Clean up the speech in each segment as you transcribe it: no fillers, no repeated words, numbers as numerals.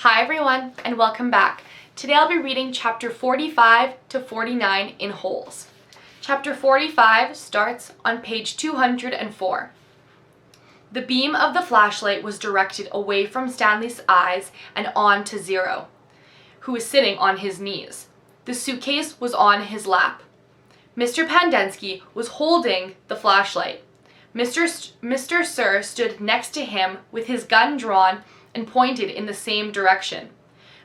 Hi everyone, and welcome back. Today I'll be reading chapter 45 to 49 in wholes. Chapter 45 starts on page 204. The beam of the flashlight was directed away from Stanley's eyes and on to Zero, who was sitting on his knees. The suitcase was on his lap. Mr. Pandensky was holding the flashlight. Mr. Sir stood next to him with his gun drawn and pointed in the same direction.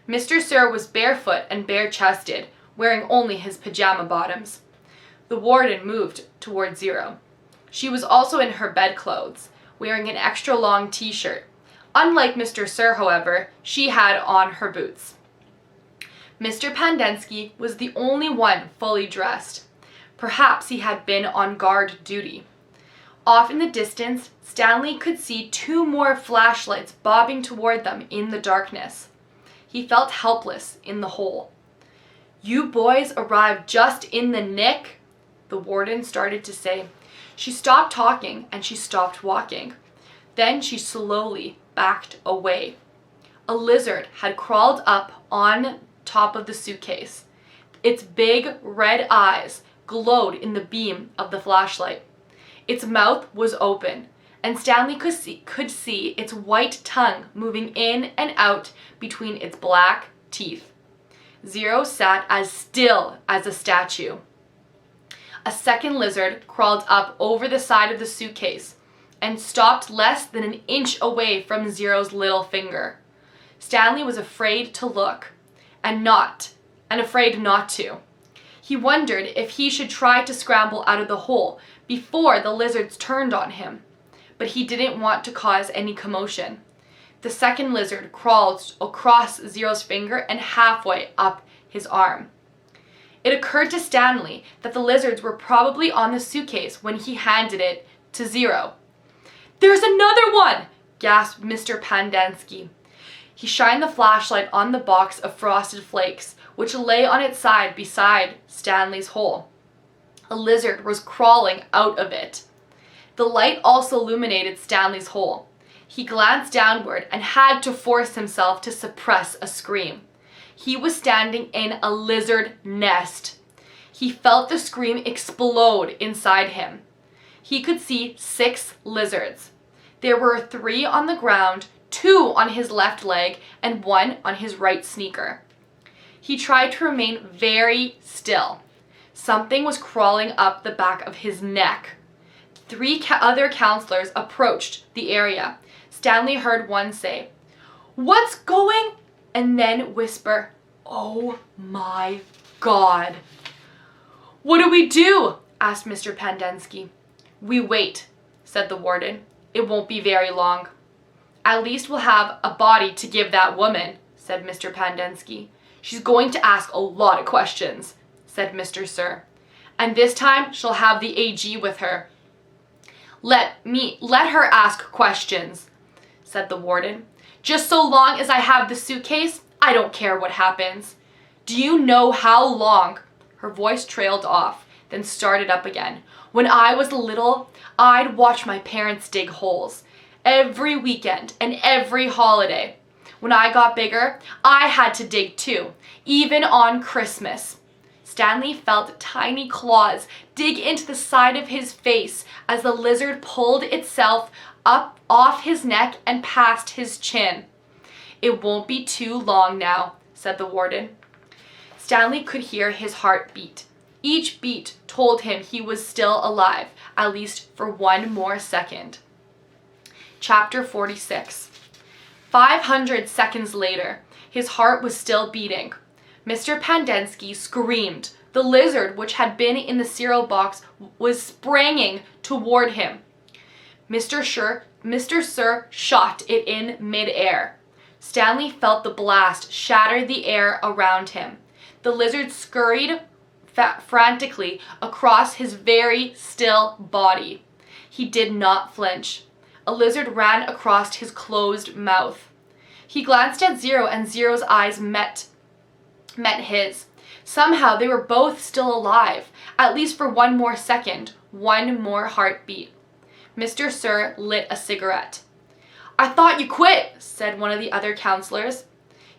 Mr. Sir was barefoot and bare-chested, wearing only his pajama bottoms. The warden moved toward Zero. She was also in her bedclothes, wearing an extra-long t-shirt. Unlike Mr. Sir, however, she had on her boots. Mr. Pandensky was the only one fully dressed. Perhaps he had been on guard duty. Off in the distance, Stanley could see two more flashlights bobbing toward them in the darkness. He felt helpless in the hole. "You boys arrived just in the nick," the warden started to say. She stopped talking and she stopped walking. Then she slowly backed away. A lizard had crawled up on top of the suitcase. Its big red eyes glowed in the beam of the flashlight. Its mouth was open, and Stanley could see its white tongue moving in and out between its black teeth. Zero sat as still as a statue. A second lizard crawled up over the side of the suitcase and stopped less than an inch away from Zero's little finger. Stanley was afraid to look, and afraid not to. He wondered if he should try to scramble out of the hole before the lizards turned on him, but he didn't want to cause any commotion. The second lizard crawled across Zero's finger and halfway up his arm. It occurred to Stanley that the lizards were probably on the suitcase when he handed it to Zero. "There's another one!" gasped Mr. Pandensky. He shined the flashlight on the box of frosted flakes, which lay on its side beside Stanley's hole. A lizard was crawling out of it. The light also illuminated Stanley's hole. He glanced downward and had to force himself to suppress a scream. He was standing in a lizard nest. He felt the scream explode inside him. He could see 6 lizards. There were 3 on the ground, 2 on his left leg, and 1 on his right sneaker. He tried to remain very still. Something was crawling up the back of his neck. 3 other counselors approached the area. Stanley heard one say, "What's going?" and then whisper, "Oh my God." "What do we do?" asked Mr. Pandensky. "We wait," said the warden. "It won't be very long." "At least we'll have a body to give that woman," said Mr. Pandensky. "She's going to ask a lot of questions," said Mr. Sir. "And this time she'll have the AG with her." Let her ask questions," said the warden. "Just so long as I have the suitcase, I don't care what happens. Do you know how long?" Her voice trailed off, then started up again. "When I was little, I'd watch my parents dig holes. Every weekend and every holiday. When I got bigger, I had to dig too, even on Christmas." Stanley felt tiny claws dig into the side of his face as the lizard pulled itself up off his neck and past his chin. "It won't be too long now," said the warden. Stanley could hear his heart beat. Each beat told him he was still alive, at least for 1 more second. Chapter 46. 500 seconds later, his heart was still beating. Mr. Pandensky screamed. The lizard, which had been in the cereal box, was springing toward him. Mr. Sir shot it in mid-air. Stanley felt the blast shatter the air around him. The lizard scurried frantically across his very still body. He did not flinch. A lizard ran across his closed mouth. He glanced at Zero, and Zero's eyes met his. Somehow they were both still alive, at least for 1 more second, 1 more heartbeat. Mr. Sir lit a cigarette. "I thought you quit," said one of the other counselors.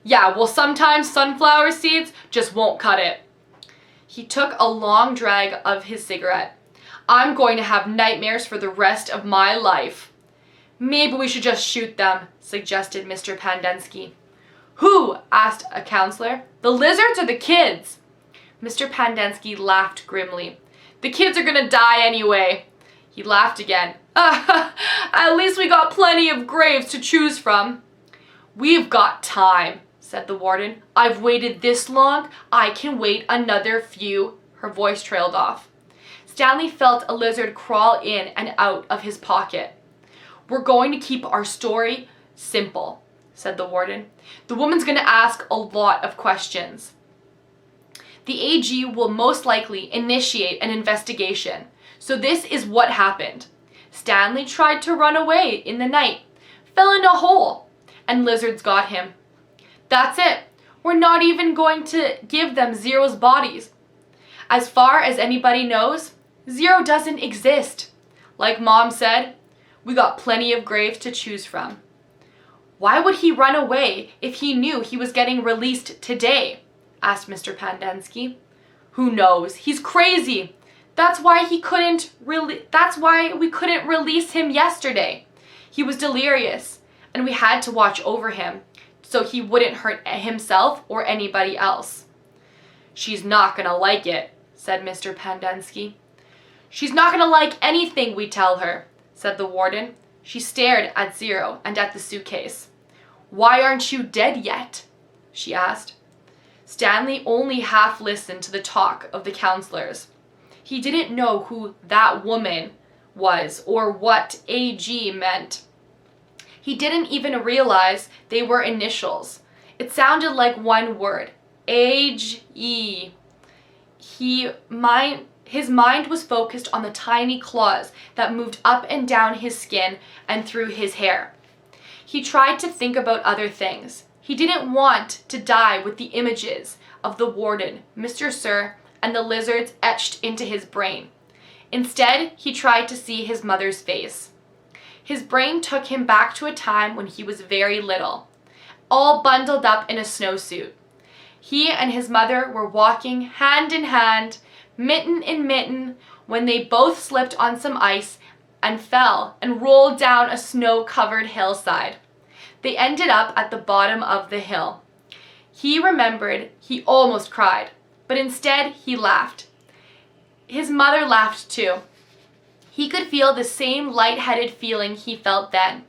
Yeah, well, sometimes sunflower seeds just won't cut it. He took a long drag of his cigarette. I'm going to have nightmares for the rest of my life. Maybe we should just shoot them, suggested Mr. Pandensky. Who? Asked a counselor. The lizards or the kids? Mr. Pandensky laughed grimly. The kids are gonna die anyway. He laughed again. At least we got plenty of graves to choose from. We've got time, said the warden. I've waited this long. I can wait another few. Her voice trailed off. Stanley felt a lizard crawl in and out of his pocket. We're going to keep our story simple, said the warden. The woman's going to ask a lot of questions. The AG will most likely initiate an investigation. So this is what happened. Stanley tried to run away in the night, fell in a hole, and lizards got him. That's it. We're not even going to give them Zero's bodies. As far as anybody knows, Zero doesn't exist. Like Mom said, we got plenty of graves to choose from. Why would he run away if he knew he was getting released today? Asked Mr. Pandensky. Who knows? He's crazy. That's why we couldn't release him yesterday. He was delirious, and we had to watch over him so he wouldn't hurt himself or anybody else. She's not gonna like it, said Mr. Pandensky. She's not gonna like anything we tell her, said the warden. She stared at Zero and at the suitcase. Why aren't you dead yet? She asked. Stanley only half listened to the talk of the counselors. He didn't know who that woman was or what AG meant. He didn't even realize they were initials. It sounded like one word, AG. His mind was focused on the tiny claws that moved up and down his skin and through his hair. He tried to think about other things. He didn't want to die with the images of the warden, Mr. Sir, and the lizards etched into his brain. Instead, he tried to see his mother's face. His brain took him back to a time when he was very little, all bundled up in a snowsuit. He and his mother were walking hand in hand, mitten in mitten, when they both slipped on some ice and fell and rolled down a snow-covered hillside. They ended up at the bottom of the hill. He remembered he almost cried, but instead he laughed. His mother laughed too. He could feel the same lightheaded feeling he felt then,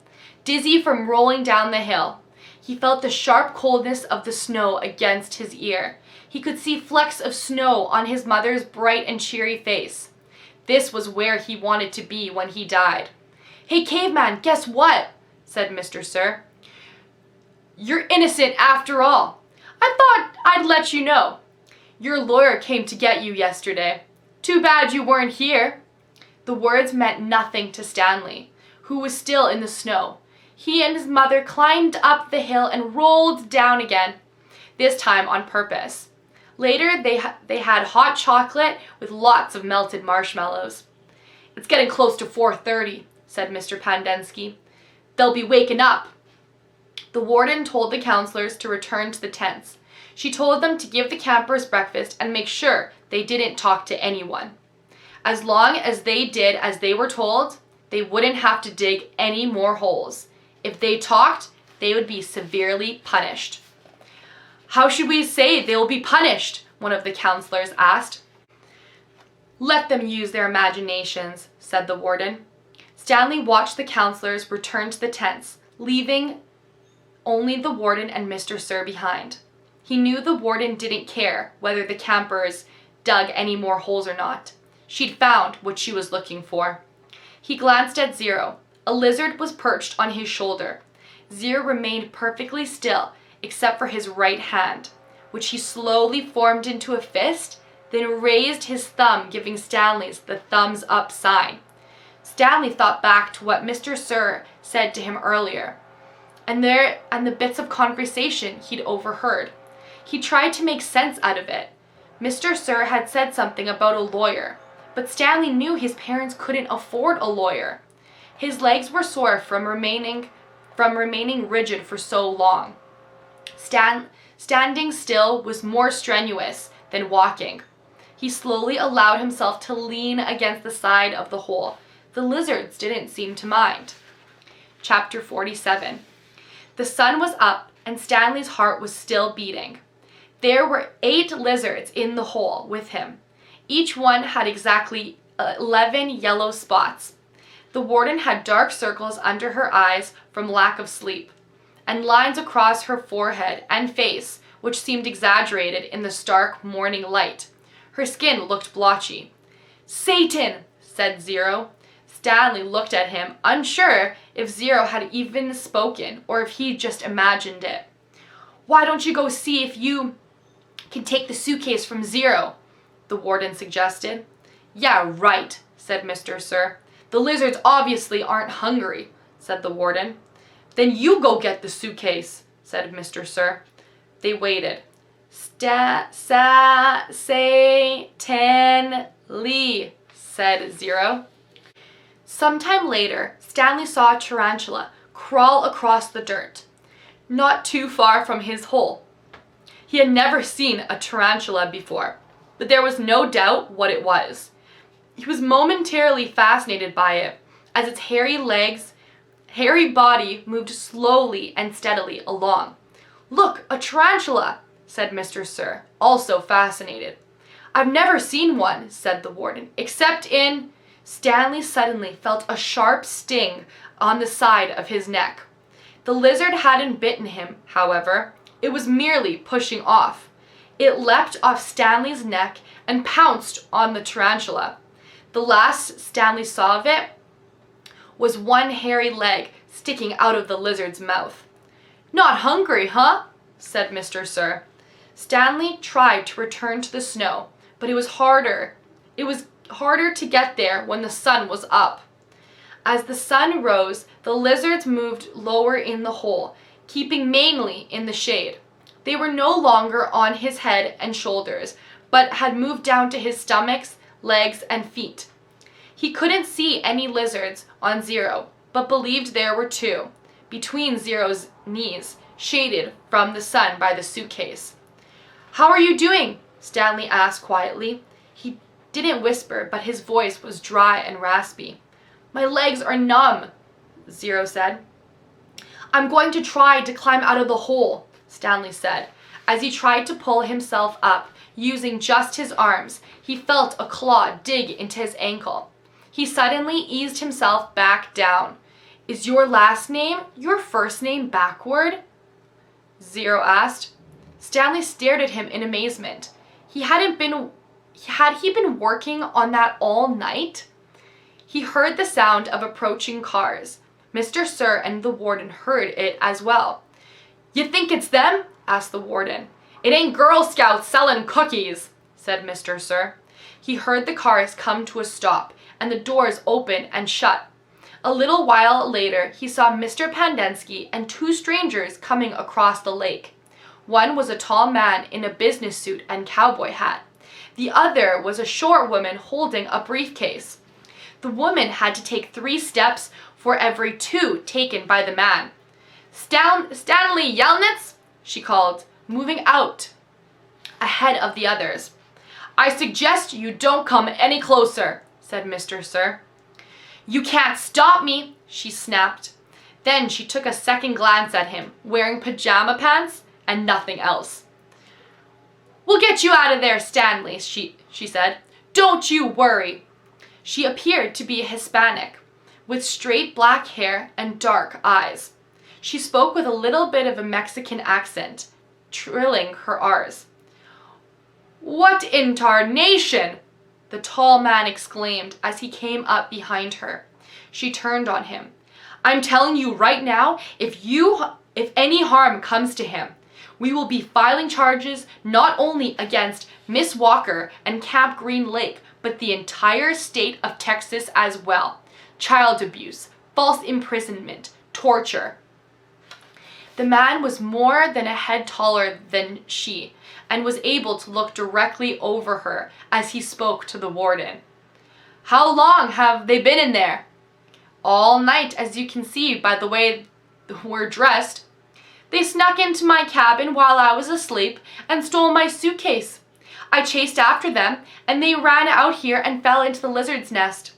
dizzy from rolling down the hill. He felt the sharp coldness of the snow against his ear. He could see flecks of snow on his mother's bright and cheery face. This was where he wanted to be when he died. Hey, caveman, guess what? Said Mr. Sir. You're innocent after all. I thought I'd let you know. Your lawyer came to get you yesterday. Too bad you weren't here. The words meant nothing to Stanley, who was still in the snow. He and his mother climbed up the hill and rolled down again, this time on purpose. Later, they had hot chocolate with lots of melted marshmallows. It's getting close to 4:30, said Mr. Pandensky. They'll be waking up. The warden told the counselors to return to the tents. She told them to give the campers breakfast and make sure they didn't talk to anyone. As long as they did as they were told, they wouldn't have to dig any more holes. If they talked, they would be severely punished. How should we say they will be punished? One of the counselors asked. Let them use their imaginations, said the warden. Stanley watched the counselors return to the tents, leaving only the warden and Mr. Sir behind. He knew the warden didn't care whether the campers dug any more holes or not. She'd found what she was looking for. He glanced at Zero. A lizard was perched on his shoulder. Zero remained perfectly still, except for his right hand, which he slowly formed into a fist, then raised his thumb, giving Stanley's the thumbs up sign. Stanley thought back to what Mr. Sir said to him earlier, and the bits of conversation he'd overheard. He tried to make sense out of it. Mr. Sir had said something about a lawyer, but Stanley knew his parents couldn't afford a lawyer. His legs were sore from remaining rigid for so long. Standing still was more strenuous than walking. He slowly allowed himself to lean against the side of the hole. The lizards didn't seem to mind. Chapter 47. The sun was up and Stanley's heart was still beating. There were 8 lizards in the hole with him. Each one had exactly 11 yellow spots. The warden had dark circles under her eyes from lack of sleep, and lines across her forehead and face, which seemed exaggerated in the stark morning light. Her skin looked blotchy. "Satan!" said Zero. Stanley looked at him, unsure if Zero had even spoken or if he just imagined it. "Why don't you go see if you can take the suitcase from Zero?" the warden suggested. "Yeah, right," said Mr. Sir. "The lizards obviously aren't hungry," said the warden. "Then you go get the suitcase," said Mr. Sir. They waited. Satan-ly, said Zero. Sometime later, Stanley saw a tarantula crawl across the dirt, not too far from his hole. He had never seen a tarantula before, but there was no doubt what it was. He was momentarily fascinated by it, as its hairy body moved slowly and steadily along. "Look, a tarantula," said Mr. Sir, also fascinated. "I've never seen one," said the warden, "except in—" Stanley suddenly felt a sharp sting on the side of his neck. The lizard hadn't bitten him, however. It was merely pushing off. It leapt off Stanley's neck and pounced on the tarantula. The last Stanley saw of it was one hairy leg sticking out of the lizard's mouth. "Not hungry, huh?" said Mr. Sir. Stanley tried to return to the snow, but it was harder to get there when the sun was up. As the sun rose, the lizards moved lower in the hole, keeping mainly in the shade. They were no longer on his head and shoulders, but had moved down to his stomachs, legs, and feet. He couldn't see any lizards on Zero, but believed there were 2, between Zero's knees, shaded from the sun by the suitcase. "How are you doing?" Stanley asked quietly. He didn't whisper, but his voice was dry and raspy. "My legs are numb," Zero said. "I'm going to try to climb out of the hole," Stanley said. As he tried to pull himself up, using just his arms, he felt a claw dig into his ankle. He suddenly eased himself back down. "Is your last name your first name backward?" Zero asked. Stanley stared at him in amazement. Had he been working on that all night? He heard the sound of approaching cars. Mr. Sir and the warden heard it as well. "You think it's them?" asked the warden. "It ain't Girl Scouts selling cookies," said Mr. Sir. He heard the cars come to a stop and the doors open and shut. A little while later, he saw Mr. Pandensky and 2 strangers coming across the lake. One was a tall man in a business suit and cowboy hat. The other was a short woman holding a briefcase. The woman had to take 3 steps for every 2 taken by the man. Stanley Yelnats," she called, moving out ahead of the others. "I suggest you don't come any closer," said Mr. Sir. "You can't stop me," she snapped. Then she took a second glance at him, wearing pajama pants and nothing else. "We'll get you out of there, Stanley," she said. "Don't you worry." She appeared to be a Hispanic, with straight black hair and dark eyes. She spoke with a little bit of a Mexican accent, trilling her R's. "What in tarnation!" the tall man exclaimed as he came up behind her. She turned on him. "I'm telling you right now, if any harm comes to him, we will be filing charges not only against Miss Walker and Camp Green Lake, but the entire state of Texas as well. Child abuse, false imprisonment, torture." The man was more than a head taller than she, and was able to look directly over her as he spoke to the warden. "How long have they been in there?" "All night, as you can see by the way we're dressed." They snuck into my cabin while I was asleep and stole my suitcase. I chased after them, and they ran out here and fell into the lizard's nest.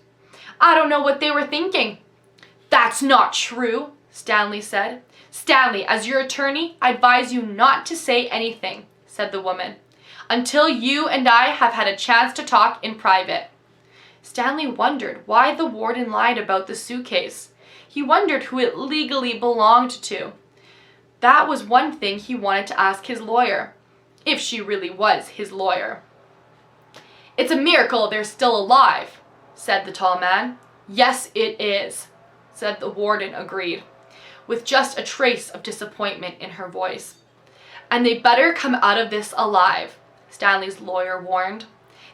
I don't know what they were thinking." "That's not true," Stanley said. "Stanley, as your attorney, I advise you not to say anything," said the woman, "until you and I have had a chance to talk in private." Stanley wondered why the warden lied about the suitcase. He wondered who it legally belonged to. That was one thing he wanted to ask his lawyer, if she really was his lawyer. "It's a miracle they're still alive," said the tall man. "Yes, it is," said the warden, agreed, with just a trace of disappointment in her voice. "And they better come out of this alive," Stanley's lawyer warned.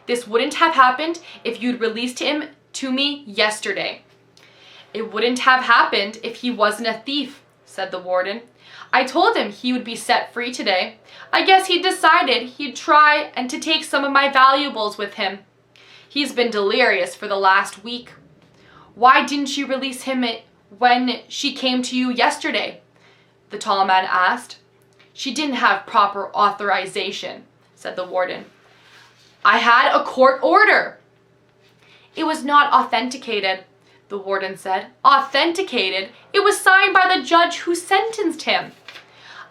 "This wouldn't have happened if you'd released him to me yesterday." "It wouldn't have happened if he wasn't a thief," said the warden. "I told him he would be set free today. I guess he decided he'd try and to take some of my valuables with him. He's been delirious for the last week." "Why didn't you release him when she came to you yesterday?" the tall man asked. "She didn't have proper authorization," said the warden. "I had a court order." "It was not authenticated," the warden said. "Authenticated? It was signed by the judge who sentenced him."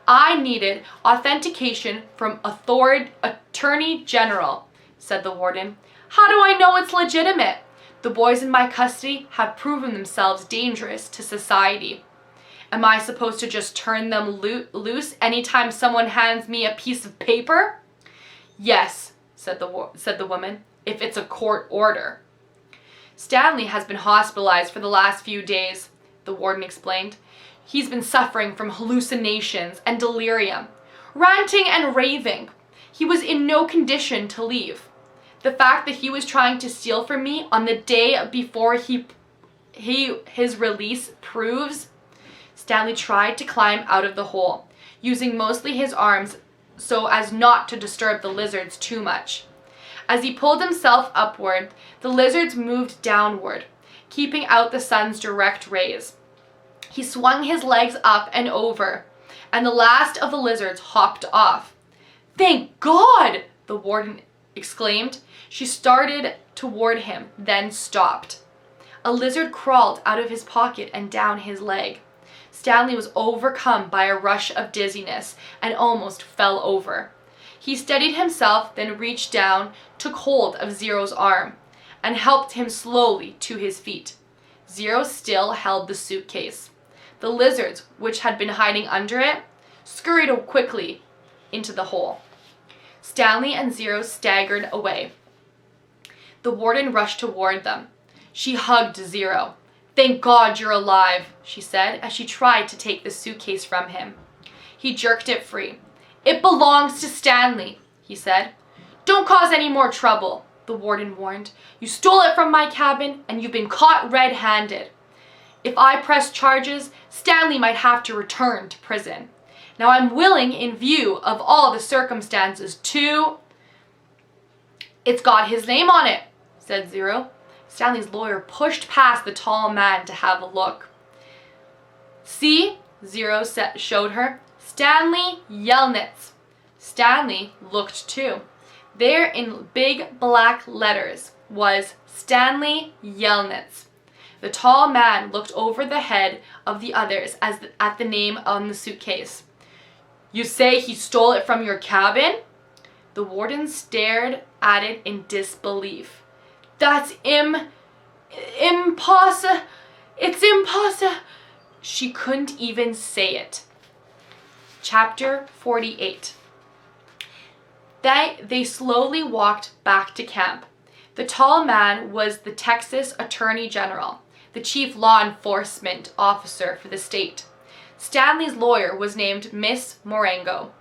"I needed authentication from Attorney General," said the warden. "How do I know it's legitimate? The boys in my custody have proven themselves dangerous to society. Am I supposed to just turn them loose anytime someone hands me a piece of paper?" "Yes," said the woman, "if it's a court order." "Stanley has been hospitalized for the last few days," the warden explained. "He's been suffering from hallucinations and delirium, ranting and raving. He was in no condition to leave. The fact that he was trying to steal from me on the day before his release proves." Stanley tried to climb out of the hole, using mostly his arms so as not to disturb the lizards too much. As he pulled himself upward, the lizards moved downward, keeping out the sun's direct rays. He swung his legs up and over, and the last of the lizards hopped off. "Thank God!" the warden exclaimed. She started toward him, then stopped. A lizard crawled out of his pocket and down his leg. Stanley was overcome by a rush of dizziness and almost fell over. He steadied himself, then reached down, took hold of Zero's arm, and helped him slowly to his feet. Zero still held the suitcase. The lizards, which had been hiding under it, scurried quickly into the hole. Stanley and Zero staggered away. The warden rushed toward them. She hugged Zero. "Thank God you're alive," she said as she tried to take the suitcase from him. He jerked it free. "It belongs to Stanley," he said. "Don't cause any more trouble," the warden warned. "You stole it from my cabin and you've been caught red-handed. If I press charges, Stanley might have to return to prison. Now I'm willing, in view of all the circumstances, to—" "It's got his name on it," said Zero. Stanley's lawyer pushed past the tall man to have a look. "See?" Zero showed her. "Stanley Yelnats." Stanley looked too. There in big black letters was Stanley Yelnats. The tall man looked over the head of the others at the name on the suitcase. "You say he stole it from your cabin?" The warden stared at it in disbelief. "That's impossible. It's impossible." She couldn't even say it. Chapter 48. They slowly walked back to camp. The tall man was the Texas Attorney General, the chief law enforcement officer for the state. Stanley's lawyer was named Miss Morango.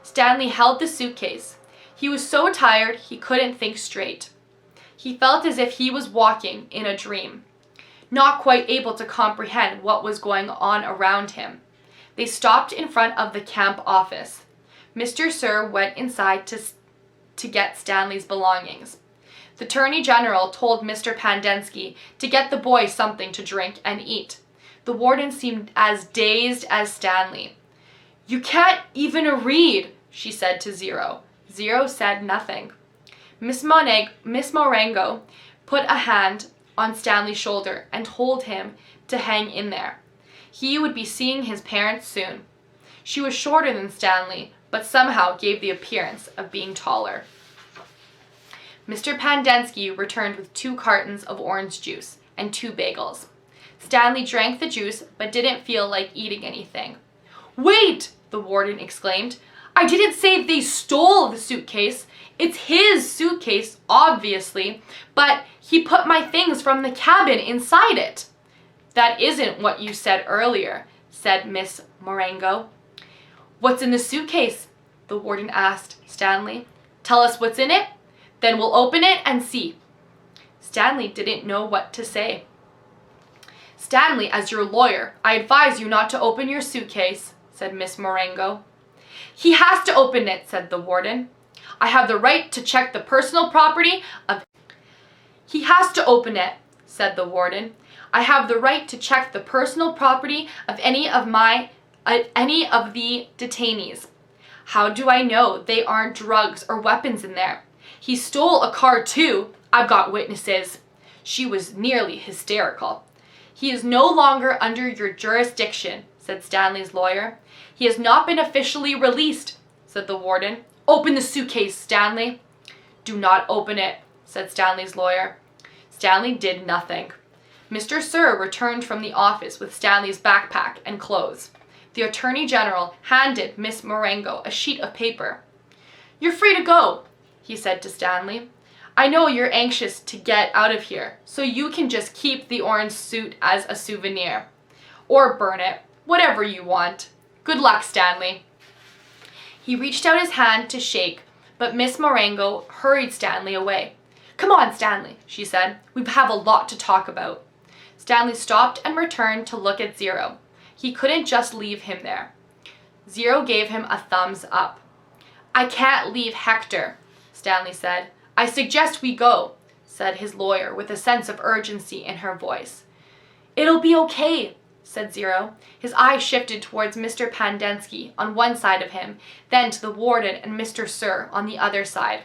Stanley held the suitcase. He was so tired he couldn't think straight. He felt as if he was walking in a dream, not quite able to comprehend what was going on around him. They stopped in front of the camp office. Mr. Sir went inside to get Stanley's belongings. The Attorney General told Mr. Pandensky to get the boy something to drink and eat. The warden seemed as dazed as Stanley. You can't even read, she said to Zero. Zero said nothing. Miss Marengo put a hand on Stanley's shoulder and told him to hang in there. He would be seeing his parents soon. She was shorter than Stanley, but somehow gave the appearance of being taller. Mr. Pandensky returned with 2 cartons of orange juice and 2 bagels. Stanley drank the juice but didn't feel like eating anything. "Wait!" the warden exclaimed. "I didn't say they stole the suitcase. It's his suitcase, obviously, but he put my things from the cabin inside it." "That isn't what you said earlier," said Miss Marengo. "What's in the suitcase?" the warden asked Stanley. "Tell us what's in it, then we'll open it and see." Stanley didn't know what to say. "Stanley, as your lawyer, I advise you not to open your suitcase," said Miss Marengo. "He has to open it," said the warden. "I have the right to check the personal property of—" "He has to open it," said the warden. "I have the right to check the personal property of any of the detainees. How do I know they aren't drugs or weapons in there? He stole a car too. I've got witnesses." She was nearly hysterical. "He is no longer under your jurisdiction," said Stanley's lawyer. "He has not been officially released," said the warden. "Open the suitcase, Stanley." "Do not open it," said Stanley's lawyer. Stanley did nothing. Mr. Sir returned from the office with Stanley's backpack and clothes. The Attorney General handed Miss Marengo a sheet of paper. "You're free to go," he said to Stanley. "I know you're anxious to get out of here, so you can just keep the orange suit as a souvenir. Or burn it, whatever you want. Good luck, Stanley." He reached out his hand to shake, but Miss Marengo hurried Stanley away. "Come on, Stanley," she said. "We have a lot to talk about." Stanley stopped and returned to look at Zero. He couldn't just leave him there. Zero gave him a thumbs up. "I can't leave Hector," Stanley said. "I suggest we go," said his lawyer with a sense of urgency in her voice. "It'll be okay," said Zero. His eyes shifted towards Mr. Pandensky on one side of him, then to the warden and Mr. Sir on the other side.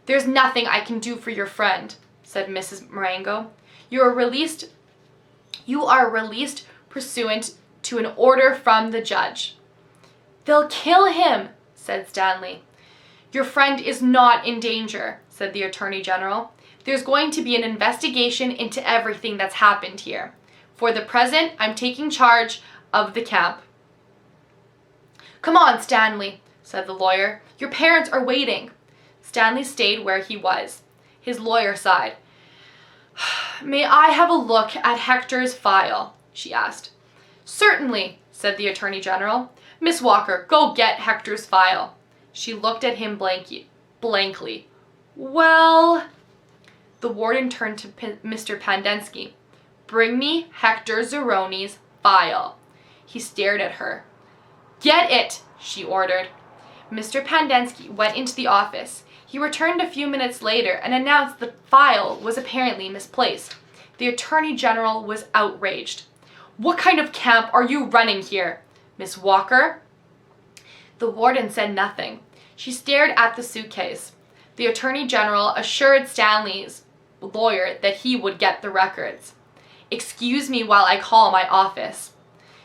"There's nothing I can do for your friend," said Mrs. Marengo. You are released pursuant to an order from the judge." "They'll kill him," said Stanley. "Your friend is not in danger," said the Attorney General. "There's going to be an investigation into everything that's happened here. For the present, I'm taking charge of the camp." "Come on, Stanley," said the lawyer. "Your parents are waiting." Stanley stayed where he was. His lawyer sighed. "May I have a look at Hector's file?" she asked. "Certainly," said the Attorney General. "Miss Walker, go get Hector's file." She looked at him blankly. "Well..." The warden turned to Mr. Pandensky. "Bring me Hector Zeroni's file." He stared at her. "Get it," she ordered. Mr. Pandensky went into the office. He returned a few minutes later and announced the file was apparently misplaced. The Attorney General was outraged. "What kind of camp are you running here, Miss Walker?" The warden said nothing. She stared at the suitcase. The Attorney General assured Stanley's lawyer that he would get the records. "Excuse me while I call my office."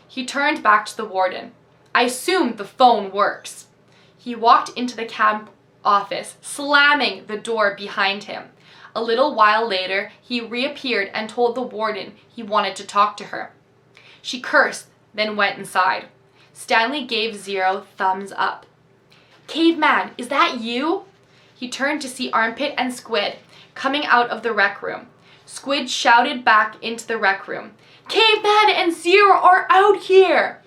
He turned back to the warden. "I assume the phone works." He walked into the camp office, slamming the door behind him. A little while later, he reappeared and told the warden he wanted to talk to her. She cursed, then went inside. Stanley gave Zero thumbs up. "Caveman, is that you?" He turned to see Armpit and Squid coming out of the rec room. Squid shouted back into the rec room, "Caveman and Zero are out here!"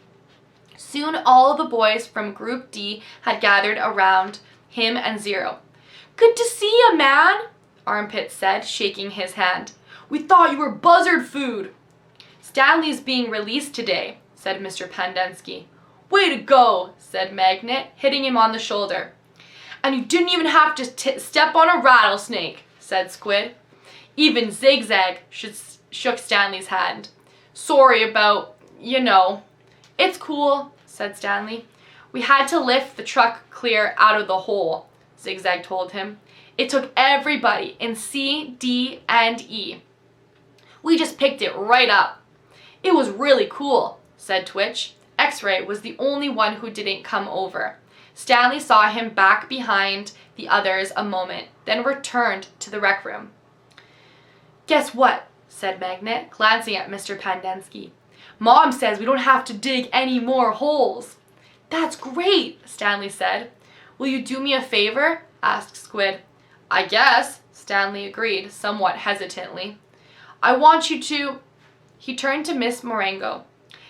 Soon all the boys from Group D had gathered around him and Zero. "Good to see you, man," Armpit said, shaking his hand. "We thought you were buzzard food." "Stanley's being released today," said Mr. Pandensky. "Way to go," said Magnet, hitting him on the shoulder. "And you didn't even have to step on a rattlesnake," said Squid. Even Zigzag shook Stanley's hand. "Sorry about, "It's cool," said Stanley. We had to lift the truck clear out of the hole, Zigzag told him. It took everybody in C, D, and E. We just picked it right up. It was really cool, said Twitch. X-Ray was the only one who didn't come over. Stanley saw him back behind the others a moment, then returned to the rec room. Guess what? Said Magnet, glancing at Mr. Pandensky. Mom says we don't have to dig any more holes. That's great, Stanley said. Will you do me a favor? Asked Squid. I guess, Stanley agreed, somewhat hesitantly. I want you to... He turned to Miss Marengo.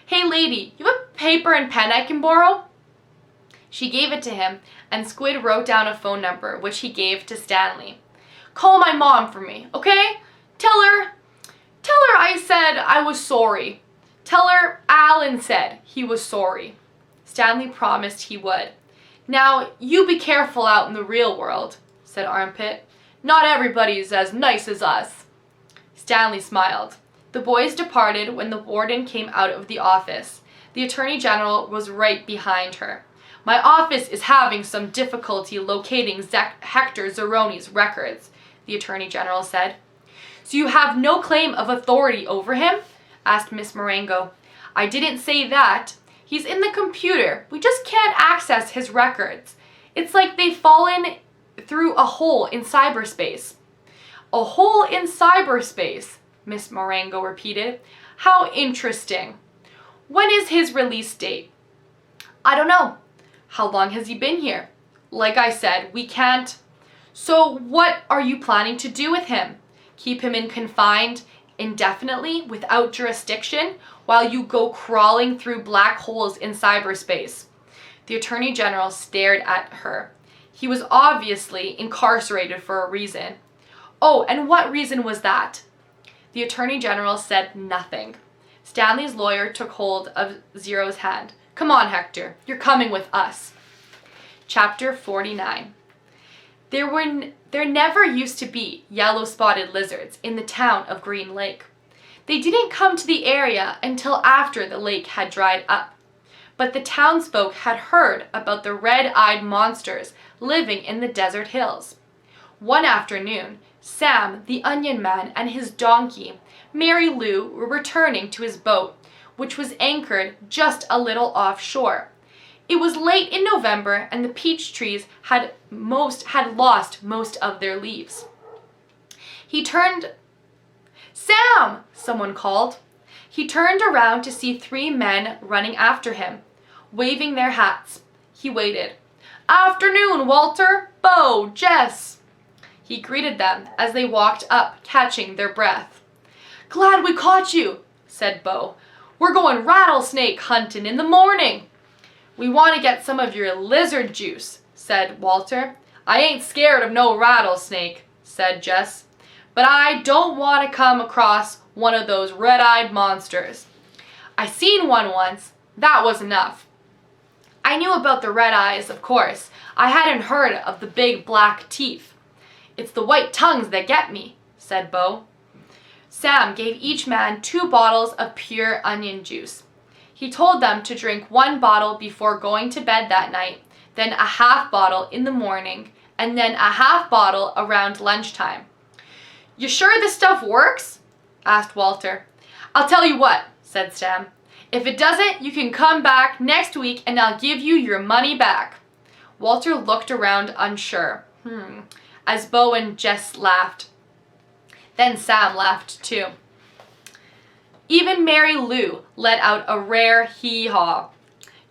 Hey lady, you have a paper and pen I can borrow? She gave it to him, and Squid wrote down a phone number, which he gave to Stanley. Call my mom for me, okay? Tell her I said I was sorry. Tell her Alan said he was sorry. Stanley promised he would. Now, you be careful out in the real world, said Armpit. Not everybody's as nice as us. Stanley smiled. The boys departed when the warden came out of the office. The Attorney General was right behind her. My office is having some difficulty locating Hector Zeroni's records, the Attorney General said. So you have no claim of authority over him? Asked Miss Marengo. I didn't say that. He's in the computer. We just can't access his records. It's like they've fallen through a hole in cyberspace. A hole in cyberspace, Miss Marengo repeated. How interesting. When is his release date? I don't know. How long has he been here? Like I said, we can't. So what are you planning to do with him? Keep him in confined indefinitely without jurisdiction while you go crawling through black holes in cyberspace? The Attorney General stared at her. He was obviously incarcerated for a reason. Oh, and what reason was that? The Attorney General said nothing. Stanley's lawyer took hold of Zero's hand. Come on, Hector, you're coming with us. Chapter 49. There never used to be yellow-spotted lizards in the town of Green Lake. They didn't come to the area until after the lake had dried up. But the townsfolk had heard about the red-eyed monsters living in the desert hills. One afternoon, Sam, the Onion Man, and his donkey, Mary Lou, were returning to his boat, which was anchored just a little offshore. It was late in November, and the peach trees had lost most of their leaves. Sam! Someone called. He turned around to see 3 men running after him, waving their hats. He waited. Afternoon, Walter, Bo, Jess. He greeted them as they walked up, catching their breath. Glad we caught you, said Bo. We're going rattlesnake hunting in the morning. We want to get some of your lizard juice, said Walter. I ain't scared of no rattlesnake, said Jess. But I don't want to come across one of those red-eyed monsters. I seen one once. That was enough. I knew about the red eyes, of course. I hadn't heard of the big black teeth. It's the white tongues that get me, said Bo. Sam gave each man 2 bottles of pure onion juice. He told them to drink 1 bottle before going to bed that night, then a half bottle in the morning, and then a half bottle around lunchtime. You sure this stuff works? Asked Walter. I'll tell you what, said Sam. If it doesn't, you can come back next week and I'll give you your money back. Walter looked around unsure, as Bo and Jess laughed. Then Sam laughed too. Even Mary Lou let out a rare hee-haw.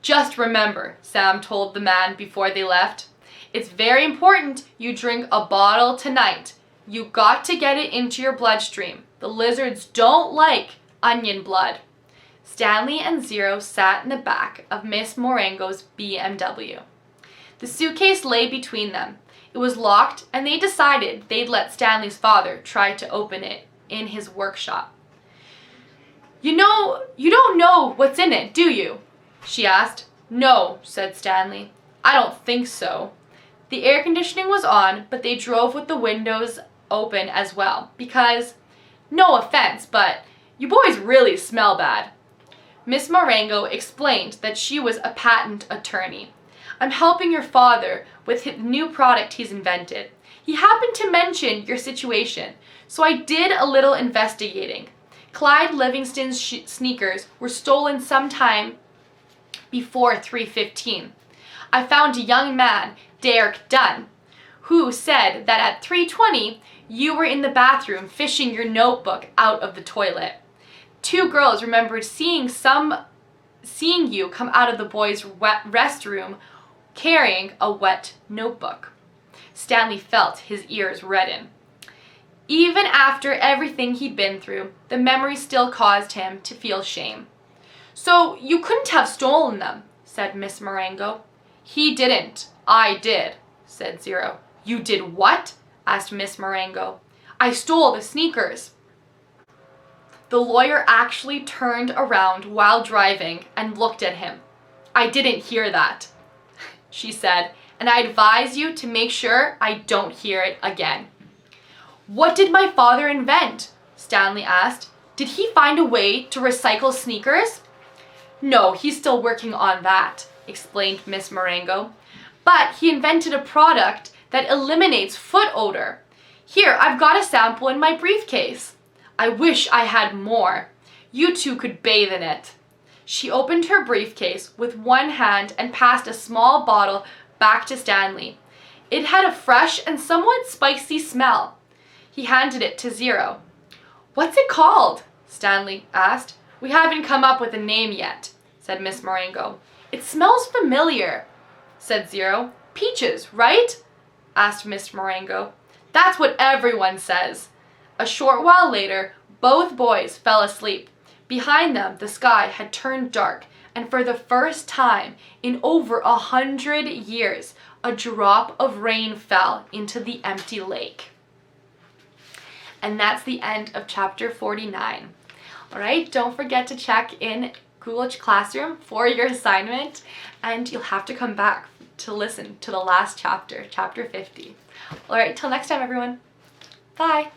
Just remember, Sam told the man before they left, it's very important you drink a bottle tonight. You got to get it into your bloodstream. The lizards don't like onion blood. Stanley and Zero sat in the back of Miss Marengo's BMW. The suitcase lay between them. It was locked, and they decided they'd let Stanley's father try to open it in his workshop. You don't know what's in it, do you? She asked. No, said Stanley. I don't think so. The air conditioning was on, but they drove with the windows open as well, because, no offense, but you boys really smell bad. Miss Marengo explained that she was a patent attorney. I'm helping your father with the new product he's invented. He happened to mention your situation, so I did a little investigating. Clyde Livingston's sneakers were stolen sometime before 3:15. I found a young man, Derek Dunn, who said that at 3:20 you were in the bathroom fishing your notebook out of the toilet. 2 girls remembered seeing you come out of the boys' restroom carrying a wet notebook. Stanley felt his ears redden. Even after everything he'd been through, the memory still caused him to feel shame. So you couldn't have stolen them, said Miss Marengo. He didn't. I did, said Zero. You did what? Asked Miss Marengo. I stole the sneakers. The lawyer actually turned around while driving and looked at him. I didn't hear that, she said, and I advise you to make sure I don't hear it again. What did my father invent? Stanley asked. Did he find a way to recycle sneakers? No, he's still working on that, explained Miss Marengo. But he invented a product that eliminates foot odor. Here, I've got a sample in my briefcase. I wish I had more. You two could bathe in it. She opened her briefcase with one hand and passed a small bottle back to Stanley. It had a fresh and somewhat spicy smell. He handed it to Zero. What's it called? Stanley asked. We haven't come up with a name yet, said Miss Marengo. It smells familiar, said Zero. Peaches, right? Asked Miss Marengo. That's what everyone says. A short while later, both boys fell asleep. Behind them, the sky had turned dark, and for the first time in over 100 years, a drop of rain fell into the empty lake. And that's the end of chapter 49. All right, don't forget to check in Google Classroom for your assignment, and you'll have to come back to listen to the last chapter, chapter 50. All right, till next time, everyone. Bye.